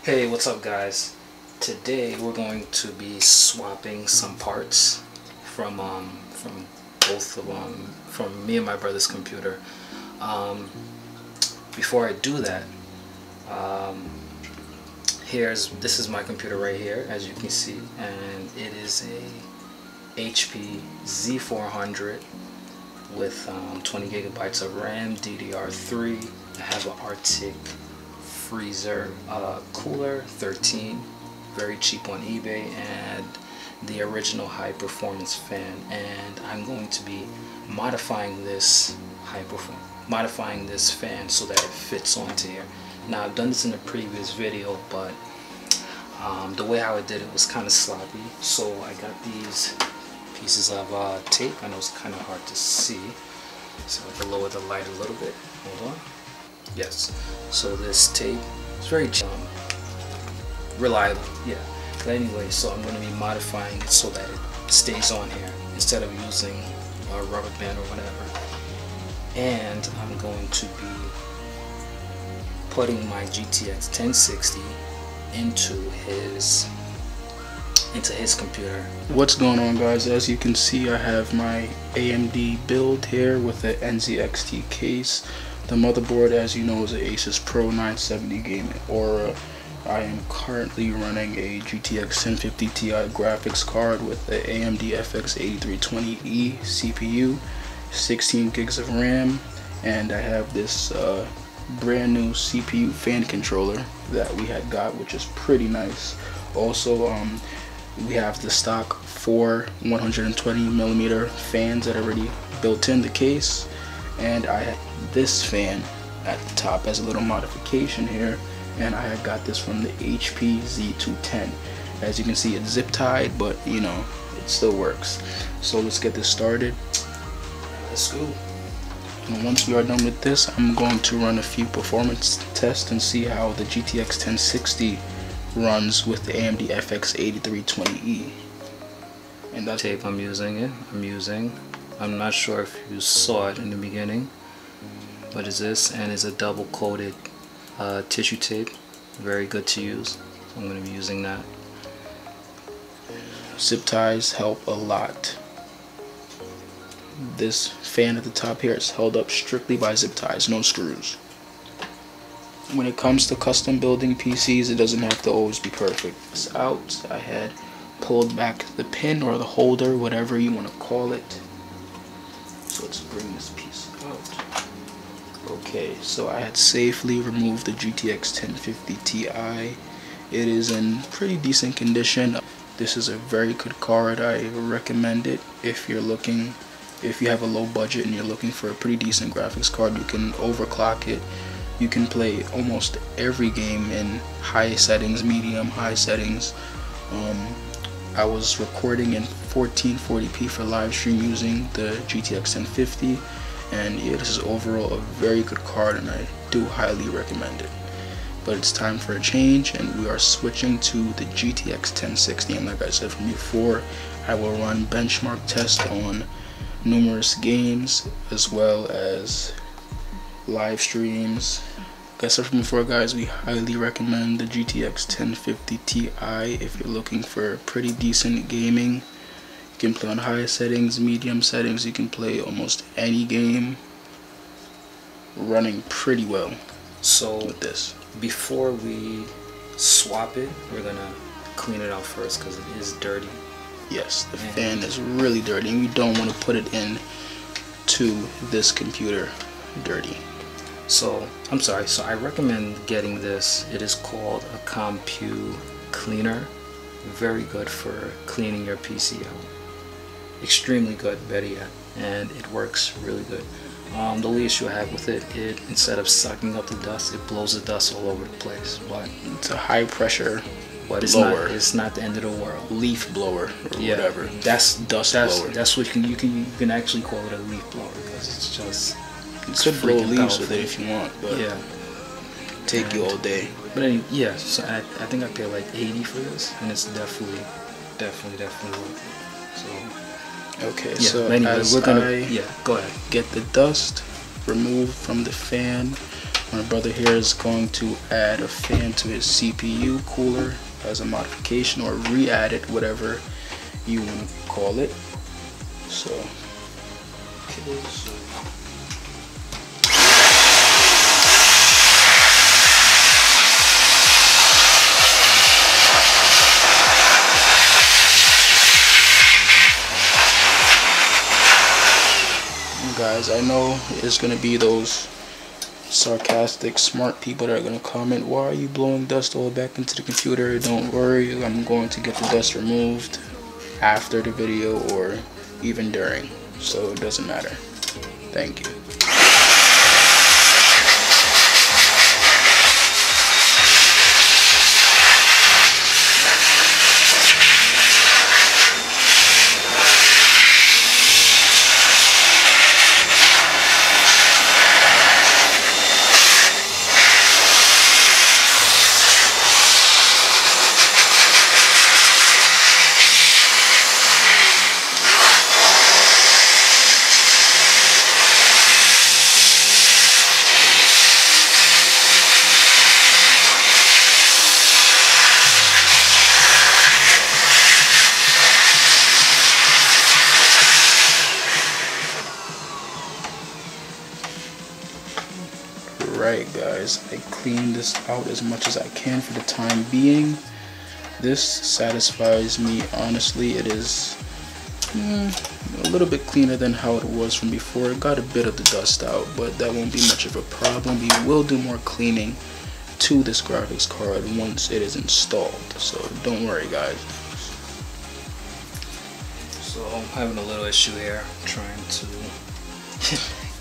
Hey, what's up guys? Today we're going to be swapping some parts from both of from me and my brother's computer. Before I do that, this is my computer right here, as you can see, and it is a HPZ400 with 20 gigabytes of RAM, DDR3. I have an Arctic freezer cooler 13, very cheap on eBay, and the original high performance fan. And I'm going to be modifying this fan so that it fits onto here. Now I've done this in a previous video, but the way how I did it was kind of sloppy, so I got these pieces of tape. I know it's kind of hard to see, so I can lower the light a little bit. Hold on. Yes, so this tape is very reliable, yeah. But anyway, so I'm going to be modifying it so that it stays on here instead of using a rubber band or whatever. And I'm going to be putting my GTX 1060 into his computer. What's going on, guys? As you can see, I have my AMD build here with the NZXT case. The motherboard, as you know, is an Asus Pro 970 Gaming Aura. I am currently running a GTX 1050 Ti graphics card with the AMD FX 8320E CPU, 16 gigs of RAM, and I have this brand new CPU fan controller that we had got, which is pretty nice. Also, we have the stock 4 120mm fans that are already built in the case, and I have this fan at the top as a little modification here, and I have got this from the HPZ400. As you can see, it's zip tied, but you know, it still works. So let's get this started. Let's go. And once we are done with this, I'm going to run a few performance tests and see how the GTX 1060 runs with the AMD FX 8320E. And that's tape I'm not sure if you saw it in the beginning, but it's this, and it's a double coated tissue tape, very good to use, so I'm going to be using that. Zip ties help a lot. This fan at the top here is held up strictly by zip ties, no screws. When it comes to custom building PCs, it doesn't have to always be perfect. It's out. I had pulled back the pin or the holder, whatever you want to call it. So let's bring this piece out. Okay, so I had safely removed the GTX 1050 Ti. It is in pretty decent condition. This is a very good card. I recommend it if you have a low budget and you're looking for a pretty decent graphics card. You can overclock it. You can play almost every game in high settings, medium, high settings. I was recording in 1440p for live stream using the GTX 1050, and yeah, this is overall a very good card, and I do highly recommend it. But it's time for a change, and we are switching to the GTX 1060. And like I said from before, I will run benchmark tests on numerous games as well as live streams. Like I said from before, guys, we highly recommend the GTX 1050 Ti if you're looking for pretty decent gaming. You can play on high settings, medium settings. You can play almost any game running pretty well. So with this, before we swap it, we're gonna clean it out first because it is dirty. Yes, the fan is really dirty, and you don't want to put it in to this computer dirty. So I'm sorry, so I recommend getting this. It is called a Compu Cleaner. Very good for cleaning your PC out. Extremely good, better yet, and it works really good. The only issue I have with it, instead of sucking up the dust, it blows the dust all over the place. But it's a high pressure blower. It's not the end of the world. Leaf blower or whatever. That's dust blower. That's what you can actually call it, a leaf blower, because it's just. You could blow leaves with it if you want, but yeah, take you all day. But anyway, yeah, so I think I paid like 80 for this, and it's definitely worth it. So okay, yeah, so anyway, as we're gonna go ahead. Get the dust removed from the fan, My brother here is going to add a fan to his CPU cooler as a modification, or re-add it, whatever you want to call it. So, okay, so guys, I know it's gonna be those sarcastic smart people that are gonna comment, why are you blowing dust all back into the computer? Don't worry, I'm going to get the dust removed after the video or even during, so it doesn't matter. Thank you. Right guys, I cleaned this out as much as I can for the time being. This satisfies me, honestly. It is a little bit cleaner than how it was from before. It got a bit of the dust out, but that won't be much of a problem. We will do more cleaning to this graphics card once it is installed, so don't worry guys. So I'm having a little issue here trying to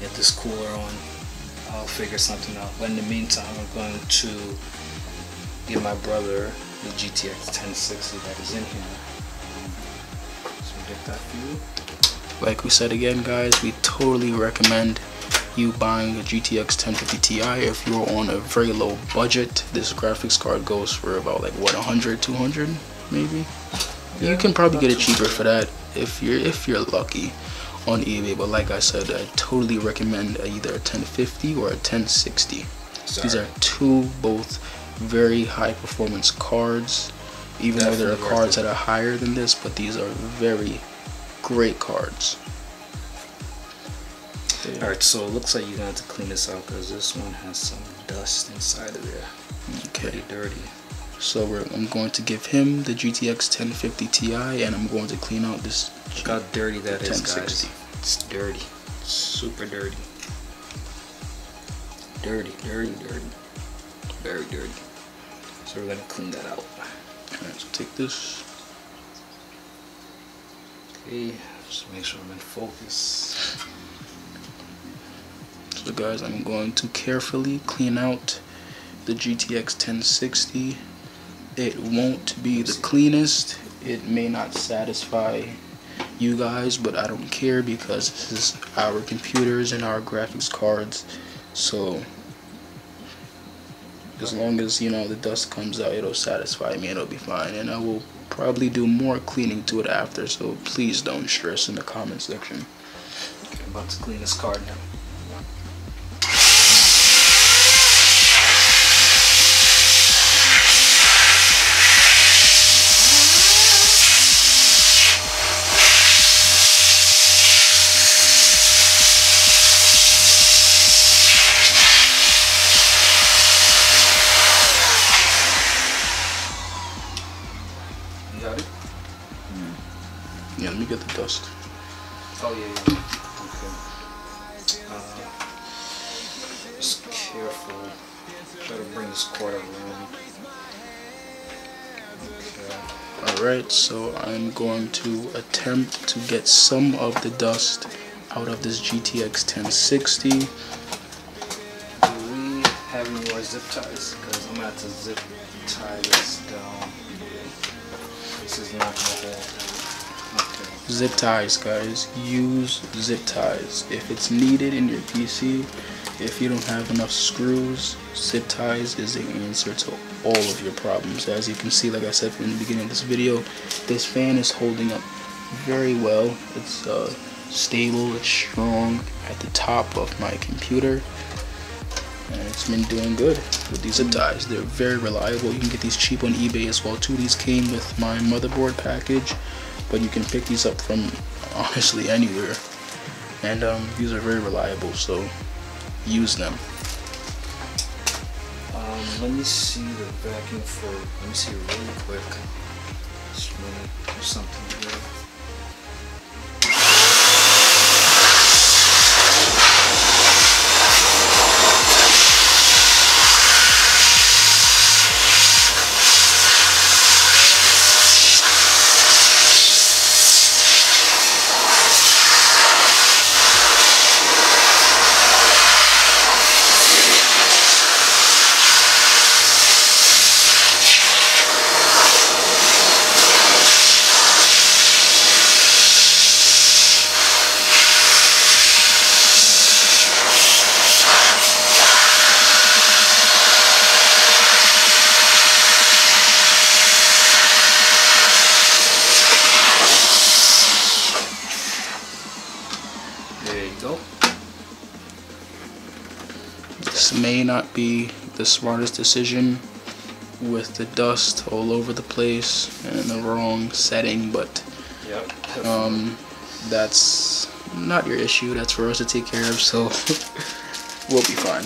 get this cooler on. I'll figure something out, but in the meantime I'm going to give my brother the GTX 1060 that is in here. So get that for you. Like we said again guys, we totally recommend you buying a GTX 1050 Ti if you're on a very low budget. This graphics card goes for about like what, 100, 200 maybe? Yeah, you can probably get it cheaper for that if you're lucky on eBay, but like I said, I totally recommend either a 1050 or a 1060. These are two both very high performance cards, even though there are cards that are higher than this, but these are very great cards. Alright, so it looks like you're going to have to clean this out because this one has some dust inside of there. Okay. Pretty dirty. So I'm going to give him the GTX 1050 Ti, and I'm going to clean out this. Look how dirty that is, guys. It's dirty. It's super dirty. Dirty, dirty, dirty. Very dirty. So we're going to clean that out. Alright, so take this. Okay, just make sure I'm in focus. So guys, I'm going to carefully clean out the GTX 1060. It won't be the cleanest. It may not satisfy you guys, but I don't care because this is our computers and our graphics cards. So as long as, you know, the dust comes out, it'll satisfy me, it'll be fine. And I will probably do more cleaning to it after, so please don't stress in the comment section. Okay, I'm about to clean this card now. Yeah, let me get the dust. Oh yeah. Okay. Just careful. Try to bring this cord around. Okay. Alright, so I'm going to attempt to get some of the dust out of this GTX 1060. Do we have any more zip ties? Because I'm going to have to zip tie this down. This is not going to hold. Okay. Zip ties, guys. Use zip ties. If it's needed in your PC, if you don't have enough screws, zip ties is the answer to all of your problems. As you can see, like I said from the beginning of this video, this fan is holding up very well. It's stable, it's strong at the top of my computer. and it's been doing good with these zip ties. They're very reliable. You can get these cheap on eBay as well too. These came with my motherboard package, but you can pick these up from honestly anywhere, and these are very reliable, so use them. Let me see the vacuum for, let me see really quick. Just want to do something here. This may not be the smartest decision with the dust all over the place and in the wrong setting, but yep, that's not your issue. That's for us to take care of, so we'll be fine.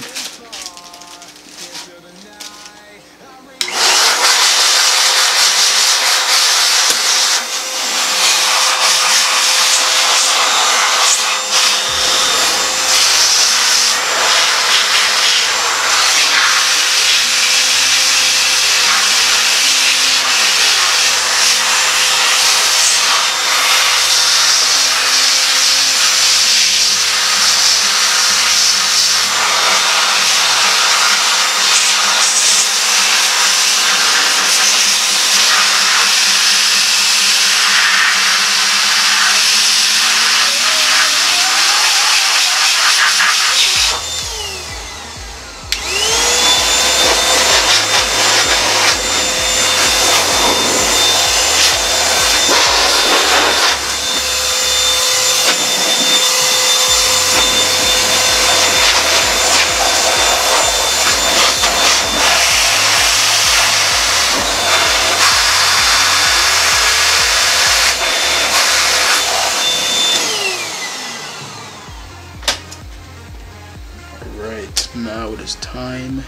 Alright, now it is time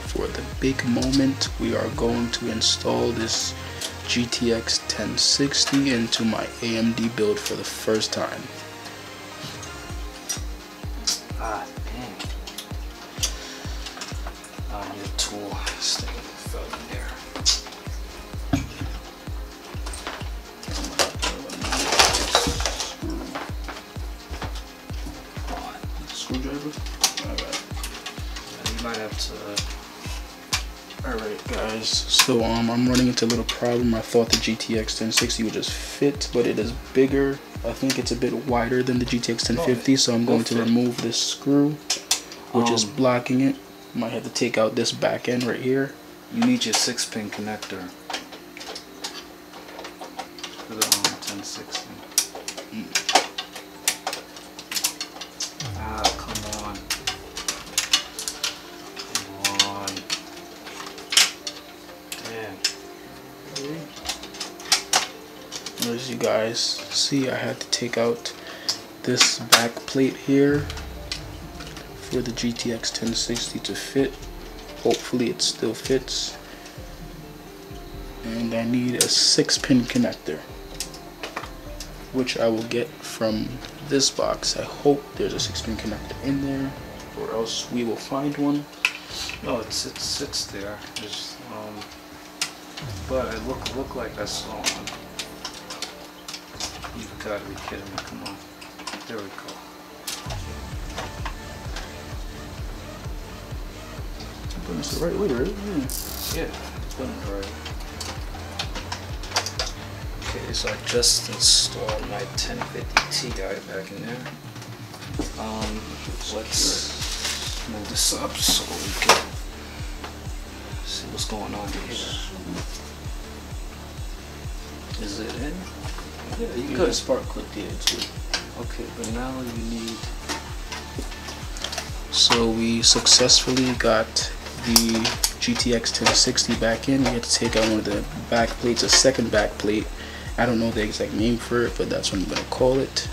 for the big moment. We are going to install this GTX 1060 into my AMD build for the first time. Ah, dang. I need a tool. This thing fell in there. Screwdriver? Alright. You might have to. Alright guys, so I'm running into a little problem. I thought the GTX 1060 would just fit, but it is bigger. I think it's a bit wider than the GTX 1050, so I'm going to remove this screw, which is blocking it. Might have to take out this back end right here. You need your 6-pin connector for the 1060. Ah, come on. Come on. Damn. As you guys see, I had to take out this back plate here for the GTX 1060 to fit. Hopefully it still fits. And I need a 6-pin connector, which I will get from this box. I hope there's a 6-pin connector in there, or else we will find one. No, it sits there. There's, but I look like I saw one. You've got to be kidding me! Come on. There we go. It's the right way, right? Yeah, done it right. Okay, so I just installed my 1050 Ti back in there. Let's move this up so we can see what's going on here. Is it in? Yeah, you could spark clip here too. Okay, but now you need So we successfully got the GTX 1060 back in. We had to take out one of the back plates, a second back plate. I don't know the exact name for it, but that's what I'm going to call it.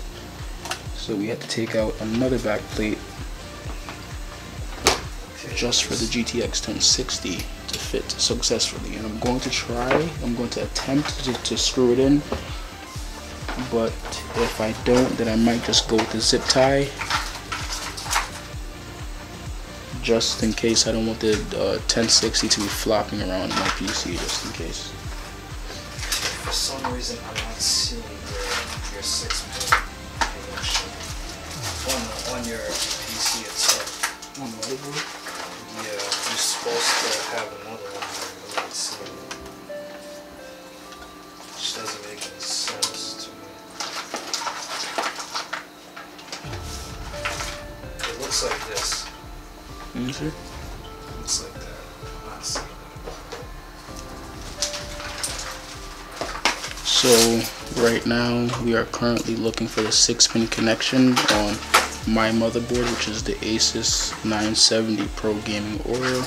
So we had to take out another back plate just for the GTX 1060 to fit successfully. And I'm going to attempt to screw it in. But if I don't, then I might just go with the zip tie. Just in case. I don't want the 1060 to be flopping around my PC, just in case. For some reason, I'm not seeing your 6-pin connection on your PC itself. On the motherboard? Yeah, you're supposed to have another one there. I'm not seeing it. Which doesn't make any sense to me. It looks like this. Mm-hmm. Looks like that. I'm not seeing that. So right now we are currently looking for the 6-pin connection on my motherboard, which is the Asus 970 Pro Gaming Aura.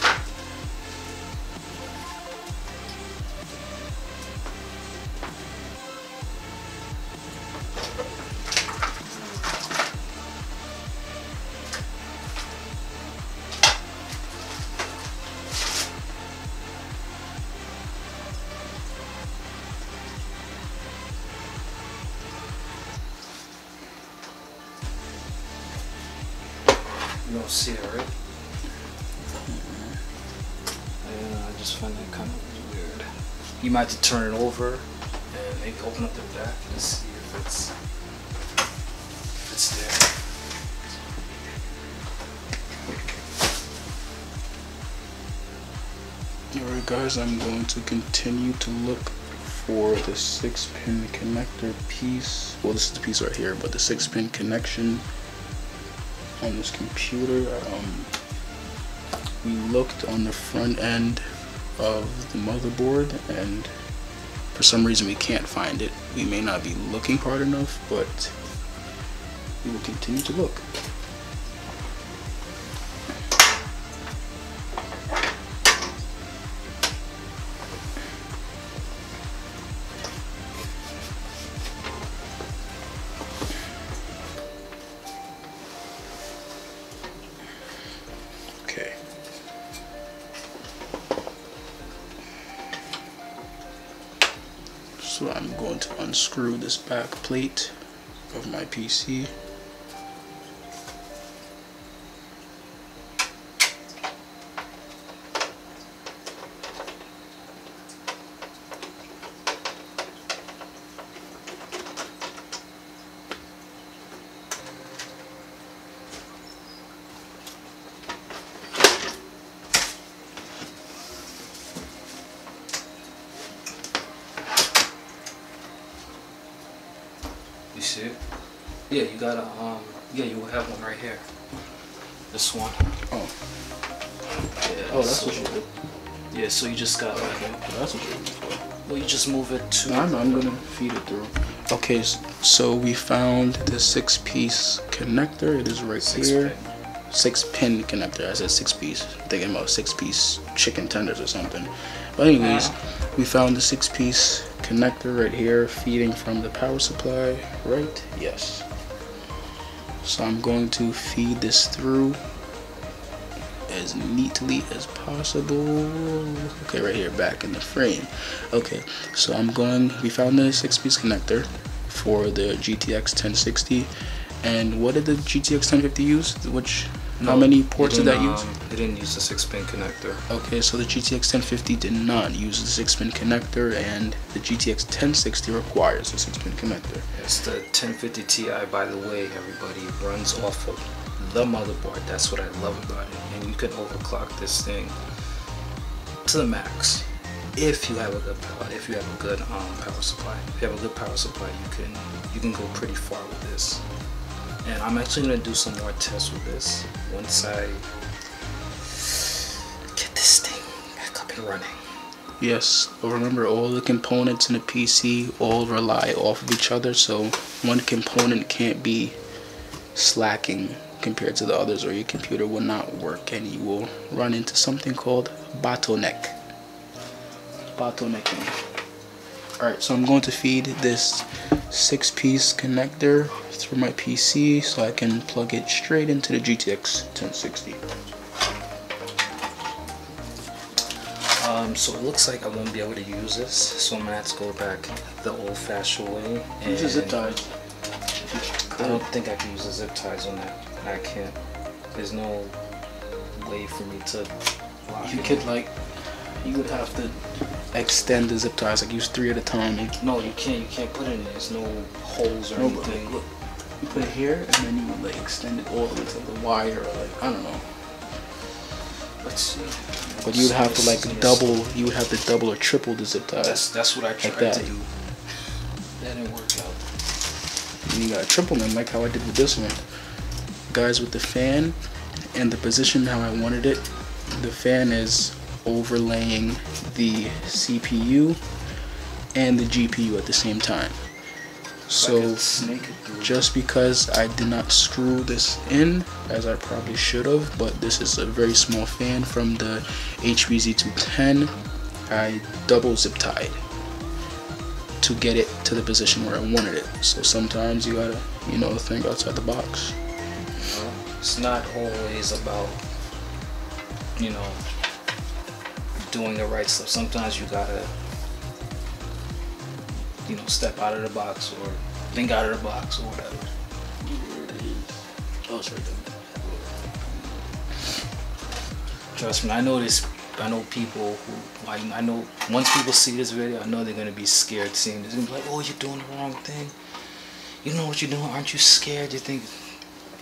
You don't see it, right? I just find that kind of weird. You might have to turn it over and maybe open up the back and see if it's there. Alright guys, I'm going to continue to look for the 6-pin connector piece. Well, this is the piece right here, but the 6-pin connection on this computer. We looked on the front end of the motherboard, and for some reason we can't find it. We may not be looking hard enough, but we will continue to look. Okay. So I'm going to unscrew this back plate of my PC. You see it? Yeah, you got a yeah, you will have one right here. This one. Oh. Yeah, Oh, that's so, what you did. Yeah, so you just got like That's what you're looking for. well, you just move it to. I'm gonna feed it through. Okay, so we found the 6-piece connector. It is right here. 6-pin connector. I said 6-piece. I'm thinking about 6-piece chicken tenders or something. But anyways, we found the 6-piece connector right here, feeding from the power supply. Right? Yes. So I'm going to feed this through as neatly as possible. Okay, right here, back in the frame. Okay, so we found the 6-piece connector for the GTX 1060. And what did the GTX 1050 use? How many ports did that use? It didn't use the 6-pin connector. Okay, so the GTX 1050 did not use the 6-pin connector, and the GTX 1060 requires the 6-pin connector. Yes, the 1050 Ti, by the way, everybody, runs off of the motherboard. That's what I love about it. And you can overclock this thing to the max if you have a good power supply. If you have a good power supply, you can go pretty far with this. And I'm actually gonna do some more tests with this once I get this thing back up and running. Yes, but remember, all the components in a PC all rely off of each other, so one component can't be slacking compared to the others, or your computer will not work and you will run into something called bottlenecking. Alright, so I'm going to feed this 6-piece connector through my PC so I can plug it straight into the GTX 1060. So it looks like I won't be able to use this, so I'm gonna have to go back the old-fashioned way. Use a zip tie. I don't think I can use the zip ties on that. I can't. There's no way for me to lock You it could in. you would have to extend the zip ties, like use 3 at a time. No, you can't. You can't put it in there. There's no holes or anything. Look, you put it here, and then you would like extend it all the way to the wire, or like, I don't know. Let's see. But you would have to like double. You would have to double or triple the zip ties. That's what I tried that. to do. That didn't work out. And you gotta triple them, like how I did with this one. Guys, with the fan and the position how I wanted it, the fan is overlaying the CPU and the GPU at the same time. So just because I did not screw this in, as I probably should have, but this is a very small fan from the HPZ400, I double zip tied to get it to the position where I wanted it. So sometimes you gotta, think outside the box. It's not always about, doing the right stuff. Sometimes you gotta, step out of the box or think out of the box or whatever. Oh, it's right there. Trust me, I know people who, I know once people see this video, I know they're gonna be scared seeing this. They're gonna be like, oh, you're doing the wrong thing. You know what you're doing? Aren't you scared? You think?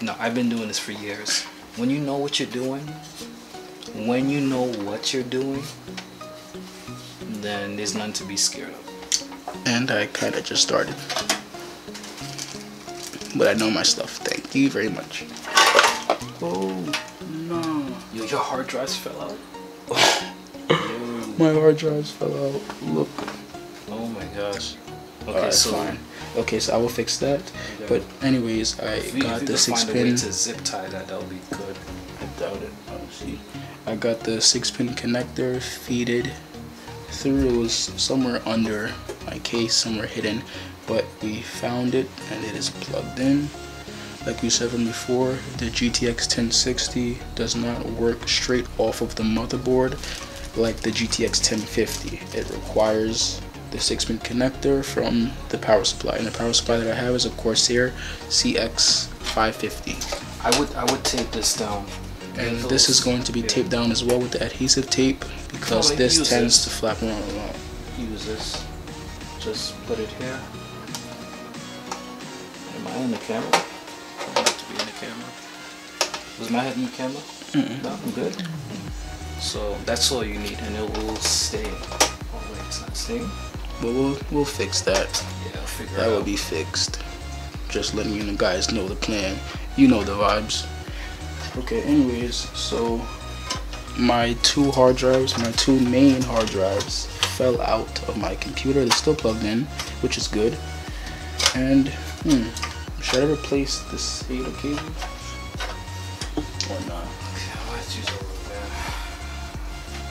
No, I've been doing this for years. When you know what you're doing, then there's nothing to be scared of. And I kind of just started. But I know my stuff. Thank you very much. Oh, no. Your hard drives fell out? My hard drives fell out. Look. Oh my gosh. Okay, Alright, so fine. Okay, so I will fix that. But anyways, I got the 6-pin. Find a way to zip tie that'll be good. I doubt it, honestly. I got the 6-pin connector feeded through. It was somewhere under my case, somewhere hidden, but we found it and it is plugged in. Like we said from before, the GTX 1060 does not work straight off of the motherboard like the GTX 1050. It requires the 6-pin connector from the power supply, and the power supply that I have is a Corsair CX550. I would tape this down. And this is going to be taped down as well with the adhesive tape, because this tends to flap around a lot. Use this. Just put it here. Am I in the camera? I have to be in the camera. Was my head in the camera? No, I'm good. So that's all you need, and it will stay. Oh wait, it's not staying. But we'll fix that. Yeah, I'll figure it out. That will be fixed. Just letting you guys know the plan. You know the vibes. Okay, anyways, so my two main hard drives fell out of my computer. They're still plugged in, which is good. And should I replace the SATA cable or not? Let's use over there.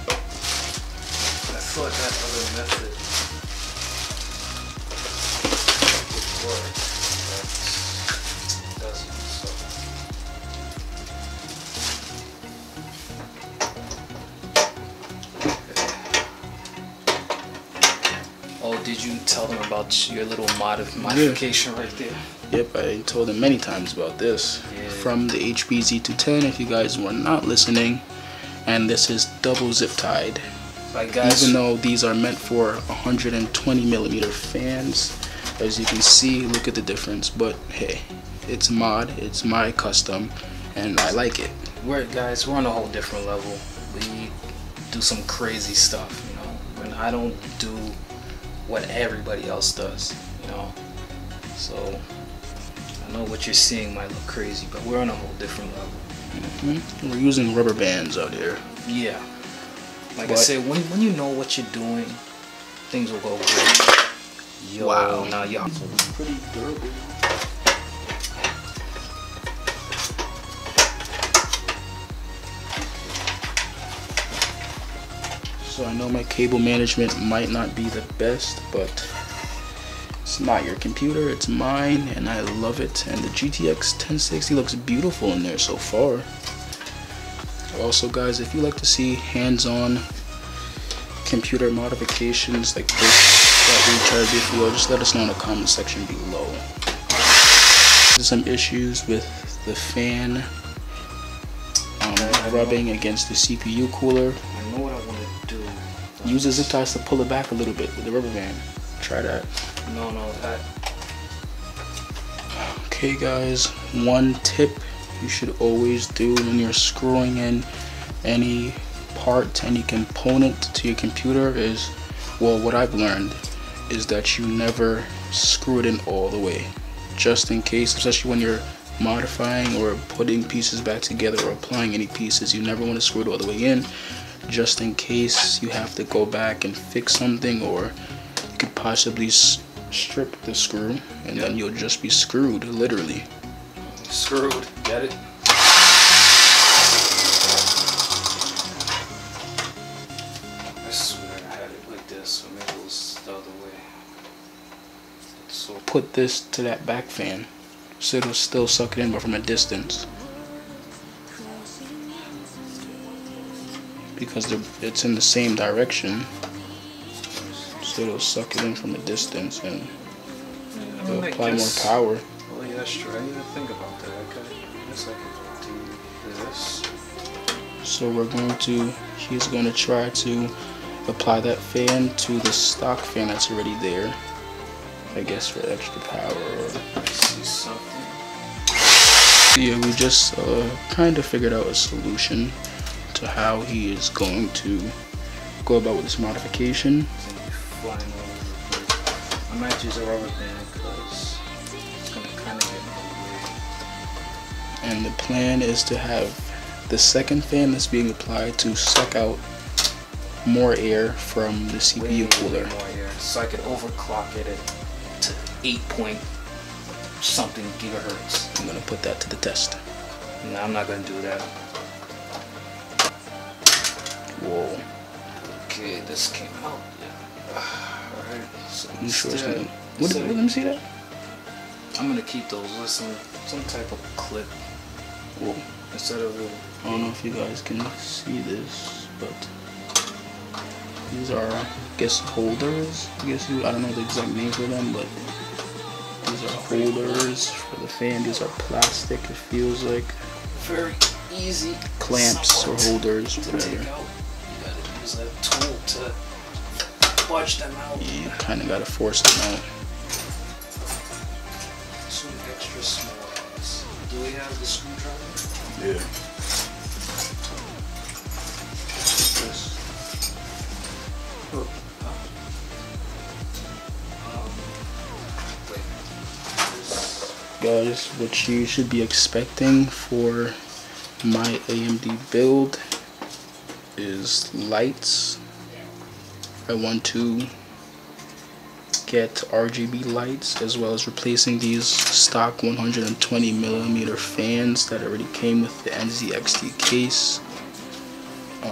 I thought that other method would work, but it doesn't. So. Oh, did you tell them about your little modification right there? Yep, I told them many times about this. Yeah. From the HPZ400, if you guys were not listening, and this is double zip tied. Like guys, even though these are meant for 120mm fans, as you can see, look at the difference. But hey, it's it's my custom, and I like it. We're on a whole different level. We do some crazy stuff, and I don't do what everybody else does, So I know what you're seeing might look crazy, but we're on a whole different level. We're using rubber bands out here. Yeah. Like I said, when you know what you're doing, things will go great. Yo, wow. Now y'all. So it's pretty durable. So I know my cable management might not be the best, but it's not your computer, it's mine, and I love it. And the GTX 1060 looks beautiful in there so far. Also guys, if you like to see hands-on computer modifications like this that we tried before, just let us know in the comment section below. There's some issues with the fan rubbing against the CPU cooler. I know what I want to do. Use the zip ties to pull it back a little bit with the rubber band. Try that. No, that. Okay guys, one tip you should always do when you're screwing in any part, any component to your computer is, well, what I've learned is that you never screw it in all the way, just in case, especially when you're modifying or putting pieces back together or applying any pieces. You never want to screw it all the way in, just in case you have to go back and fix something, or you could possibly strip the screw and then you'll just be screwed, literally. Screwed, get it? I swear I had it like this, so maybe it was the other way. So put this to that back fan so it'll still suck it in, but from a distance, because it's in the same direction, so it'll suck it in from a distance and it'll apply more power. Oh yeah, that's true. I didn't even think about that. Okay, I guess I could do this. So he's going to try to apply that fan to the stock fan that's already there, I guess for extra power. I see something. Yeah, we just kind of figured out a solution to how he is going to go about with this modification. I might use a rubber band because it's going to kind of get in the way. And the plan is to have the second fan that's being applied to suck out more air from the CPU cooler. More air, so I could overclock it to 8 something gigahertz. I'm gonna put that to the test. No, I'm not gonna do that. Whoa. Okay, this came out. Yeah. Alright. So You sure it's gonna... let me see that. I'm gonna keep those with some type of clip. Whoa. Instead of I don't know if you guys can see this, but these are, I guess, holders. I don't know the exact name for them, but these are holders for the fan. These are plastic, it feels like. Very easy. Clamps or holders, whatever. You gotta use that tool to budge them out. Yeah, you kind of gotta force them out. Some extra small ones. Do we have the screwdriver? Yeah. Guys, what you should be expecting for my AMD build is lights. I want to get RGB lights, as well as replacing these stock 120mm fans that already came with the NZXT case.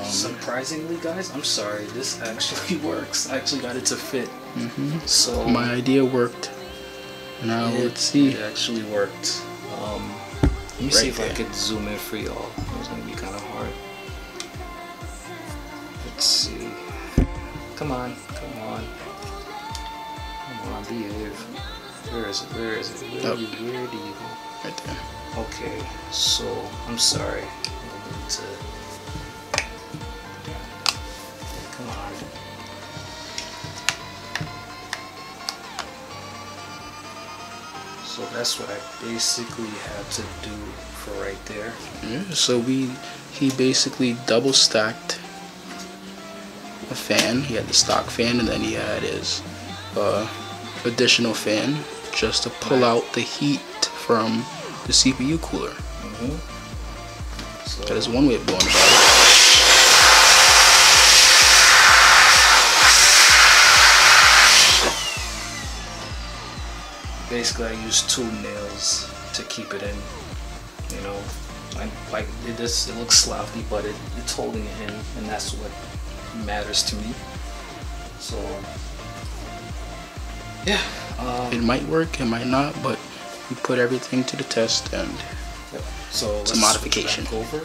Surprisingly, guys, I'm sorry, this actually works. I actually got it to fit. So my idea worked. Now let's see. It actually worked. Let me see if I could zoom in for y'all. It's gonna be kind of hard. Let's see. Come on, behave. Where is it? Where do you go? Right there. Okay, so I'm sorry. I need to. Come on. So that's what I basically had to do for right there. Yeah, so he basically double stacked a fan. He had the stock fan, and then he had his additional fan just to pull out the heat from the CPU cooler. So that is one way of going about it. basically I use 2 nails to keep it in. You know, like it looks sloppy, but it's holding it in, and that's what matters to me. So yeah, it might work, it might not, but we put everything to the test, and so it's a modification. Over.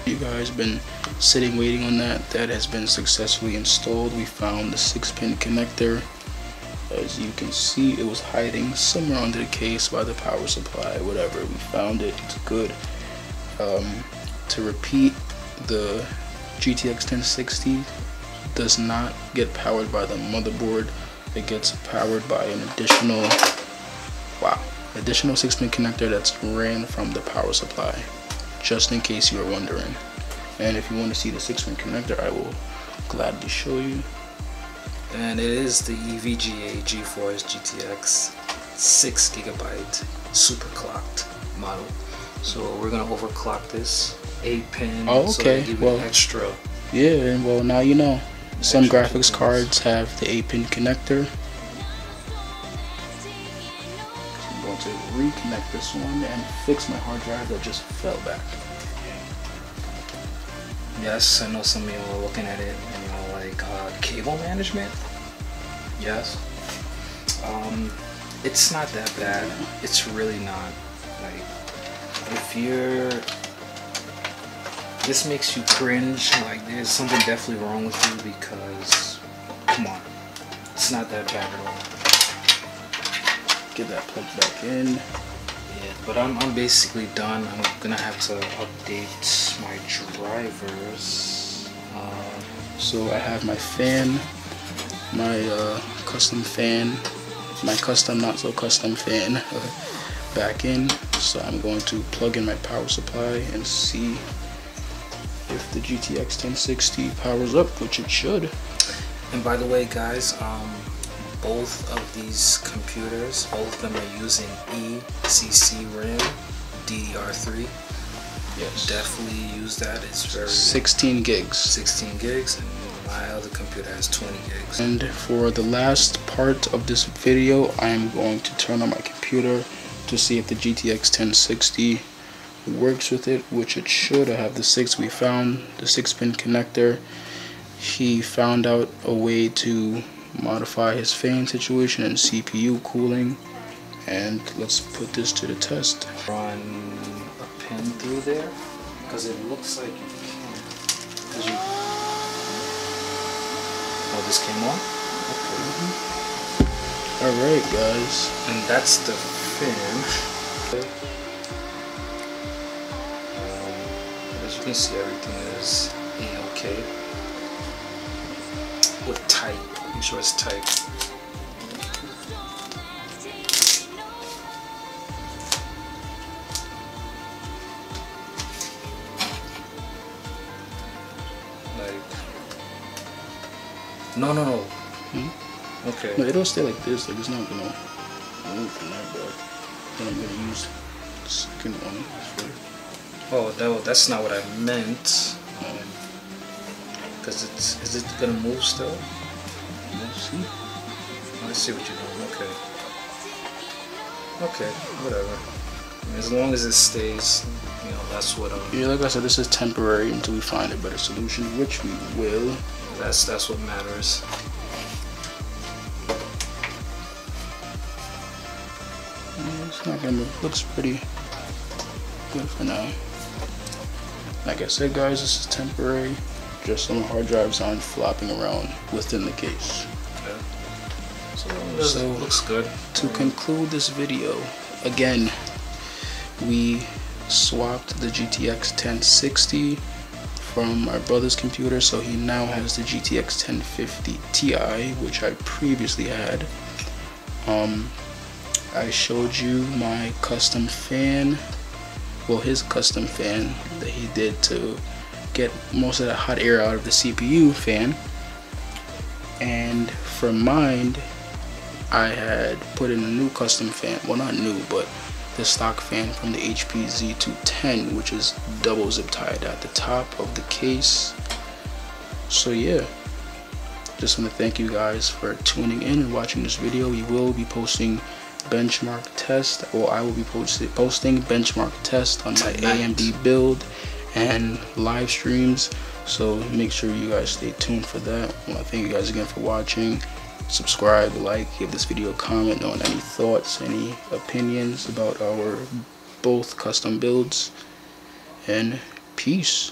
You guys been sitting waiting on that. That has been successfully installed. We found the 6-pin connector. As you can see, it was hiding somewhere under the case by the power supply, whatever. We found it. It's good. To repeat, the GTX 1060 does not get powered by the motherboard. It gets powered by an additional 6-pin connector that's ran from the power supply, just in case you are wondering. And if you want to see the 6-pin connector, I will gladly show you. And it is the EVGA GeForce GTX 6GB super clocked model. So we're gonna overclock this 8-pin. Oh, okay. So well, extra. Yeah, and well, now you know. Some Extra graphics cards have the 8-pin connector. I'm going to reconnect this one and fix my hard drive that just fell back. Yes, I know some of you are looking at it and you're like, cable management? Yes. It's not that bad. It's really not. Like, if you're... This makes you cringe, like there's something definitely wrong with you, because, come on, it's not that bad at all. Get that plugged back in. Yeah, but I'm basically done. I'm gonna have to update my drivers. So I have my fan, my custom fan, my custom not so custom fan back in. So I'm going to plug in my power supply and see if the GTX 1060 powers up, which it should. And by the way, guys, both of these computers, both of them are using ECC RAM DDR3. Yes. Definitely use that. It's very 16 gigs. 16 gigs, and my other computer has 20 gigs. And for the last part of this video, I am going to turn on my computer to see if the GTX 1060 works with it, which it should. I have the 6-pin connector. He found out a way to modify his fan situation and CPU cooling, and let's put this to the test. Run a pin through there, because it looks like you can. Oh, this came on? Okay. Alright, guys. And that's the fan. As you can see, everything is A-OK. With tight. Make sure it's tight. Like, no. Okay. No, it'll stay like this. Like, it's not gonna move from that, but then I'm gonna use the second one. Oh, that's not what I meant. Because is it gonna move still? Let's see. I see what you're doing. Okay, whatever. As long as it stays, you know, that's what yeah, like I said, this is temporary until we find a better solution, which we will. That's what matters. It's not gonna move. Looks pretty good for now. Like I said, guys, this is temporary. Just so my hard drives aren't flopping around within the case. Okay. So it looks good. To conclude this video, again, we swapped the GTX 1060 from my brother's computer, so he now has the GTX 1050 Ti, which I previously had. I showed you my custom fan, well, his custom fan that he did to get most of the hot air out of the CPU fan. And for mine, I had put in a new custom fan, well, not new, but the stock fan from the HPZ400, which is double zip tied at the top of the case. So yeah, just want to thank you guys for tuning in and watching this video. We will be posting benchmark test, or I will be posting benchmark test on my AMD build and live streams. So make sure you guys stay tuned for that. I want to thank you guys again for watching. Subscribe, like, give this video a comment on any thoughts, any opinions about our both custom builds, and peace.